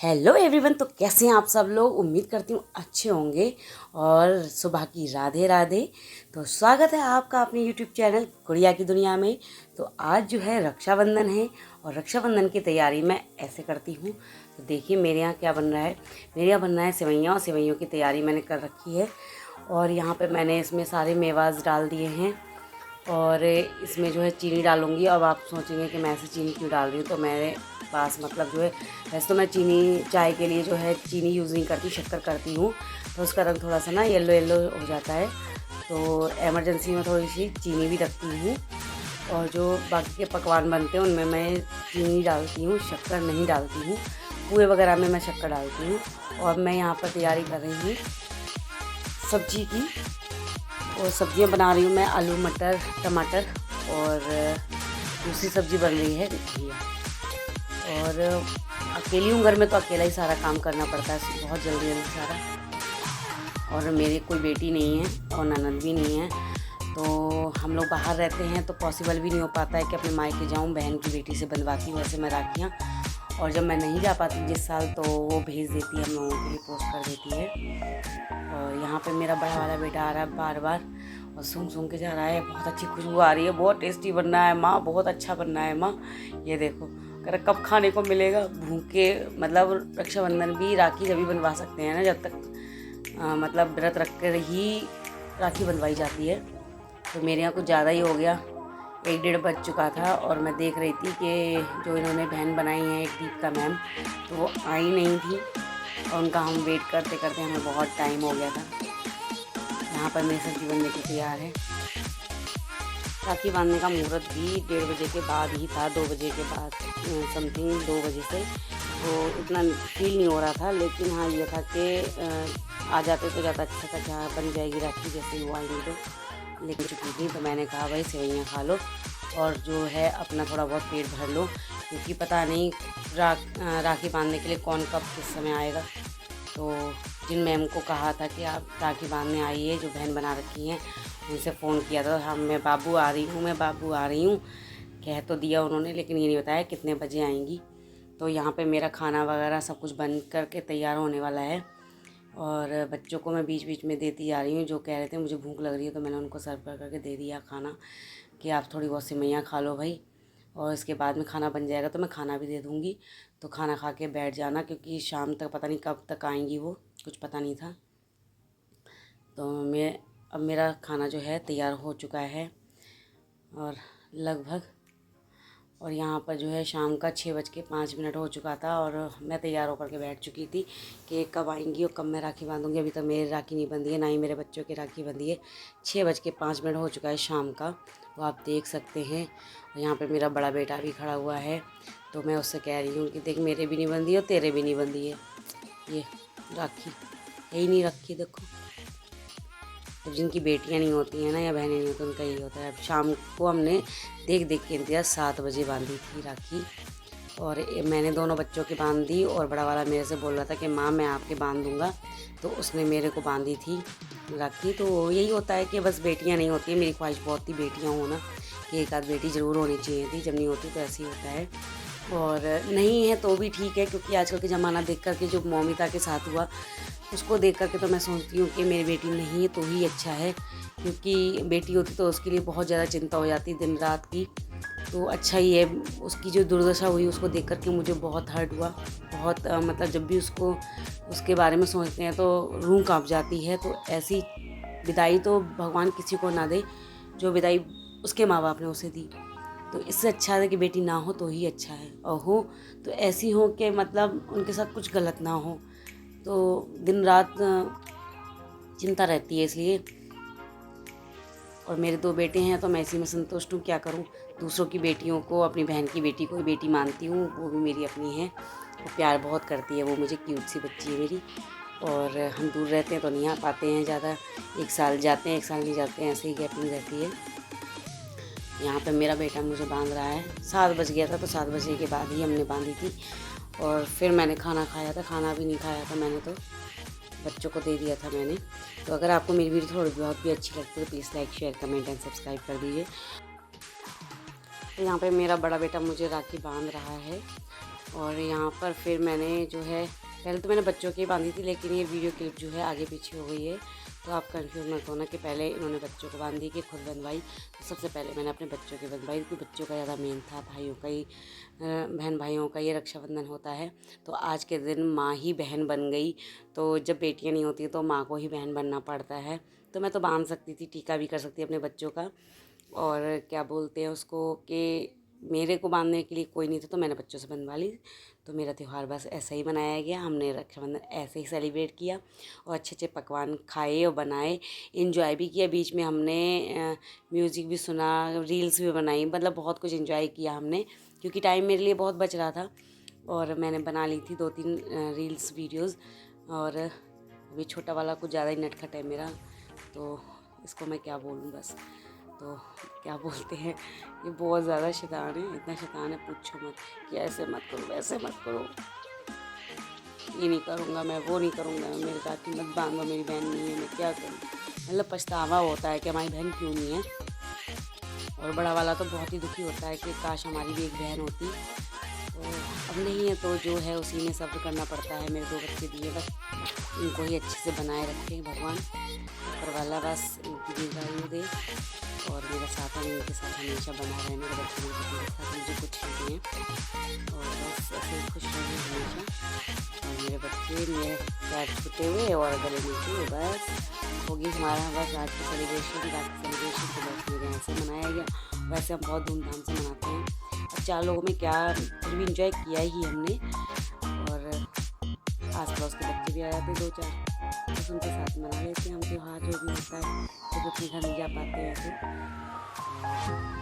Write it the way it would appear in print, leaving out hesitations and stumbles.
Hello everyone. तो कैसे हैं आप सब लोग? उम्मीद करती हूँ अच्छे होंगे और सुबह की राधे राधे। तो स्वागत है आपका अपने यूट्यूब चैनल गुड़िया की दुनिया में। तो आज जो है रक्षाबंधन है और रक्षाबंधन की तैयारी मैं ऐसे करती हूँ। तो देखिए मेरे यहाँ क्या बन रहा है। मेरे यहाँ बन रहा है सेवइयाँ और सेवइयों की तैयारी मैंने कर रखी है। और यहाँ पर मैंने इसमें सारे मेवाज डाल दिए हैं और इसमें जो है चीनी डालूँगी। अब आप सोचेंगे कि मैं ऐसे चीनी क्यों डाल रही हूँ। तो मेरे पास मतलब जो है वैसे तो मैं चीनी चाय के लिए जो है चीनी यूज़ नहीं करती, शक्कर करती हूँ। तो उसका रंग थोड़ा सा ना येलो येलो हो जाता है, तो एमरजेंसी में थोड़ी सी चीनी भी रखती हूँ। और जो बाकी के पकवान बनते हैं उनमें मैं चीनी डालती हूँ, शक्कर नहीं डालती हूँ। पुए वगैरह में मैं शक्कर डालती हूँ। और मैं यहाँ पर तैयारी कर रही हूँ सब्जी की, और सब्जियां बना रही हूँ मैं आलू मटर टमाटर, और दूसरी सब्ज़ी बन रही है घिया। और अकेली हूँ घर में तो अकेला ही सारा काम करना पड़ता है, बहुत जल्दी जल्दी सारा। और मेरी कोई बेटी नहीं है और ननद भी नहीं है, तो हम लोग बाहर रहते हैं तो पॉसिबल भी नहीं हो पाता है कि अपने मायके जाऊँ। बहन की बेटी से बनवाती हूँ वैसे मैं राखियाँ, और जब मैं नहीं जा पाती जिस साल तो वो भेज देती है, हम लोगों के लिए पोस्ट कर देती है। और यहाँ पे मेरा बड़ा वाला बेटा आ रहा है बार बार और सूंघ सूंघ के जा रहा है। बहुत अच्छी खुशबू आ रही है, बहुत टेस्टी बनना है माँ, बहुत अच्छा बनना है माँ। ये देखो कर कब खाने को मिलेगा भूखे। मतलब रक्षाबंधन भी राखी जब भी बनवा सकते हैं ना, जब तक मतलब व्रत रख कर ही राखी बनवाई जाती है। तो मेरे यहाँ कुछ ज़्यादा ही हो गया, 1 डेढ़ बज चुका था और मैं देख रही थी कि जो इन्होंने बहन बनाई है एक दीपिका मैम, तो वो आई नहीं थी और उनका हम वेट करते करते हमें बहुत टाइम हो गया था। यहाँ पर मेरी सब्जी बनने की तैयार है। राखी बांधने का मुहूर्त भी 1:30 बजे के बाद ही था, 2 बजे के बाद समथिंग 2 बजे से, तो इतना फील नहीं हो रहा था। लेकिन हाँ ये था कि आ जाते तो ज़्यादा अच्छा था, जहाँ बन जाएगी राखी जैसे ही वो आएंगी। तो लेकिन चुकी थी तो मैंने कहा भाई सेवइयाँ खा लो और जो है अपना थोड़ा बहुत पेट भर लो, क्योंकि पता नहीं राखी बांधने के लिए कौन कब किस समय आएगा। तो जिन मैम को कहा था कि आप राखी बांधने आइए, जो बहन बना रखी हैं, उनसे फ़ोन किया था। हम मैं बाबू आ रही हूँ कह तो दिया उन्होंने, लेकिन ये नहीं बताया कितने बजे आएंगी। तो यहाँ पे मेरा खाना वगैरह सब कुछ बन करके तैयार होने वाला है। और बच्चों को मैं बीच बीच में देती जा रही हूँ, जो कह रहे थे मुझे भूख लग रही है, तो मैंने उनको सर्व कर करके दे दिया खाना कि आप थोड़ी बहुत सेवइयाँ खा लो भाई, और इसके बाद में खाना बन जाएगा तो मैं खाना भी दे दूँगी। तो खाना खा के बैठ जाना, क्योंकि शाम तक पता नहीं कब तक आएंगी वो, कुछ पता नहीं था। तो अब मेरा खाना जो है तैयार हो चुका है और लगभग, और यहाँ पर जो है शाम का 6:05 हो चुका था और मैं तैयार होकर के बैठ चुकी थी कि कब आएंगी और कब मैं राखी बांधूंगी। अभी तक मेरी राखी नहीं बंधी है, ना ही मेरे बच्चों की राखी बंधी है। 6:05 हो चुका है शाम का, वो आप देख सकते हैं। और यहाँ पर मेरा बड़ा बेटा भी खड़ा हुआ है, तो मैं उससे कह रही हूँ कि देख मेरे भी नहीं बंधी और तेरे भी नहीं बंधी है, ये राखी है ही नहीं रखी। देखो तो जिनकी बेटियां नहीं होती हैं ना या बहनें नहीं होती, उनका यही होता है। अब शाम को हमने देख देख के इंतजार 7 बजे बांधी थी राखी, और मैंने दोनों बच्चों की बांध दी। और बड़ा वाला मेरे से बोल रहा था कि माँ मैं आपके बांध दूँगा, तो उसने मेरे को बांधी थी राखी। तो यही होता है कि बस बेटियाँ नहीं होती हैं। मेरी ख्वाहिश बहुत थी बेटियाँ होना, कि एक आध बेटी ज़रूर होनी चाहिए थी, जब नहीं होती तो ऐसे ही होता है। और नहीं है तो भी ठीक है, क्योंकि आजकल के ज़माना देख कर के जो मौमिता के साथ हुआ उसको देख कर के तो मैं सोचती हूँ कि मेरी बेटी नहीं है तो ही अच्छा है, क्योंकि बेटी होती तो उसके लिए बहुत ज़्यादा चिंता हो जाती दिन रात की। तो अच्छा ही है। उसकी जो दुर्दशा हुई उसको देख कर के मुझे बहुत हर्ट हुआ, बहुत मतलब जब भी उसके बारे में सोचते हैं तो रूह काँप जाती है। तो ऐसी विदाई तो भगवान किसी को ना दे जो विदाई उसके माँ बाप ने उसे दी। तो इससे अच्छा है कि बेटी ना हो तो ही अच्छा है, और हो तो ऐसी हो कि मतलब उनके साथ कुछ गलत ना हो। तो दिन रात चिंता रहती है इसलिए। और मेरे 2 बेटे हैं तो मैं इसी में संतुष्ट हूँ, क्या करूँ। दूसरों की बेटियों को, अपनी बहन की बेटी को ही बेटी मानती हूँ, वो भी मेरी अपनी है। वो प्यार बहुत करती है, वो मुझे क्यूट सी बच्ची है मेरी। और हम दूर रहते हैं तो नहीं आ पाते हैं ज़्यादा, 1 साल जाते हैं 1 साल नहीं जाते हैं, ऐसे ही गैपिंग रहती है। यहाँ पे मेरा बेटा मुझे बांध रहा है। 7 बज गया था तो 7 बजे के बाद ही हमने बांधी थी। और फिर मैंने खाना खाया था, खाना भी नहीं खाया था मैंने, तो बच्चों को दे दिया था मैंने। तो अगर आपको मेरी वीडियो थोड़ी बहुत भी अच्छी लगती है तो please like share comment and subscribe कर दीजिए। तो यहाँ पे मेरा बड़ा बेटा मुझे राखी बांध रहा है और यहाँ पर फिर मैंने जो है पहले तो मैंने बच्चों की बांधी थी, लेकिन ये वीडियो क्लिप जो है आगे पीछे हो गई है, तो आप कंफ्यूज मत होना कि पहले इन्होंने बच्चों को बांधी कि खुद बनवाई। तो सबसे पहले मैंने अपने बच्चों की बनवाई, क्योंकि बच्चों का ज़्यादा मेन था, भाइयों का ही, बहन भाइयों का ये रक्षाबंधन होता है। तो आज के दिन माँ ही बहन बन गई। तो जब बेटियाँ नहीं होती तो माँ को ही बहन बनना पड़ता है। तो मैं तो बांध सकती थी, टीका भी कर सकती अपने बच्चों का, और क्या बोलते हैं उसको कि मेरे को बांधने के लिए कोई नहीं था, तो मैंने बच्चों से बनवा ली। तो मेरा त्यौहार बस ऐसा ही मनाया गया, हमने रक्षाबंधन ऐसे ही सेलिब्रेट किया और अच्छे अच्छे पकवान खाए और बनाए, इंजॉय भी किया। बीच में हमने म्यूज़िक भी सुना, रील्स भी बनाई, मतलब बहुत कुछ इंजॉय किया हमने, क्योंकि टाइम मेरे लिए बहुत बच रहा था। और मैंने बना ली थी 2-3 रील्स वीडियोज़। और अभी छोटा वाला कुछ ज़्यादा ही नटखट है मेरा, तो इसको मैं क्या बोलूँ बस। तो क्या बोलते हैं, ये बहुत ज़्यादा शैतान है, इतना शैतान है पूछो मत, कि ऐसे मत करो वैसे मत करो, ये नहीं करूँगा मैं, वो नहीं करूँगा मैं, मेरे साथ मत बांधो, मेरी बहन नहीं है, मैं क्या करूँ। मतलब पछतावा होता है कि हमारी बहन क्यों नहीं है। और बड़ा वाला तो बहुत ही दुखी होता है कि काश हमारी भी एक बहन होती। तो अब नहीं है, तो जो है उसी में सब्र करना पड़ता है। मेरे 2 बच्चे दिए, बस इनको ही अच्छे से बनाए रखें भगवान, ऊपर वाला बस इनकी दीर्घायु दे, और मेरा साथ है, इनके साथ हमेशा बना रहे। मेरे बच्चे मेरे पति के साथ मुझे कुछ नहीं है, और बस ऐसे ही खुश रहें हमेशा। और मेरे बच्चे मेरे पैर छूटे हुए और गले नीचे, बस होगी हमारा बस आज की सेलिब्रेशन। रात की सेलिब्रेशन तो बस मेरे यहाँ से मनाया गया। वैसे हम बहुत धूमधाम से मनाते हैं, अब 4 लोगों में क्या, फिर भी इंजॉय किया ही हमने। और आस पास के बच्चे भी आ जाते 2-4, बस उनके साथ मना लेते हैं हम त्यौहार, जो भी होता है, जब अपने घर नहीं जा पाते हैं तो।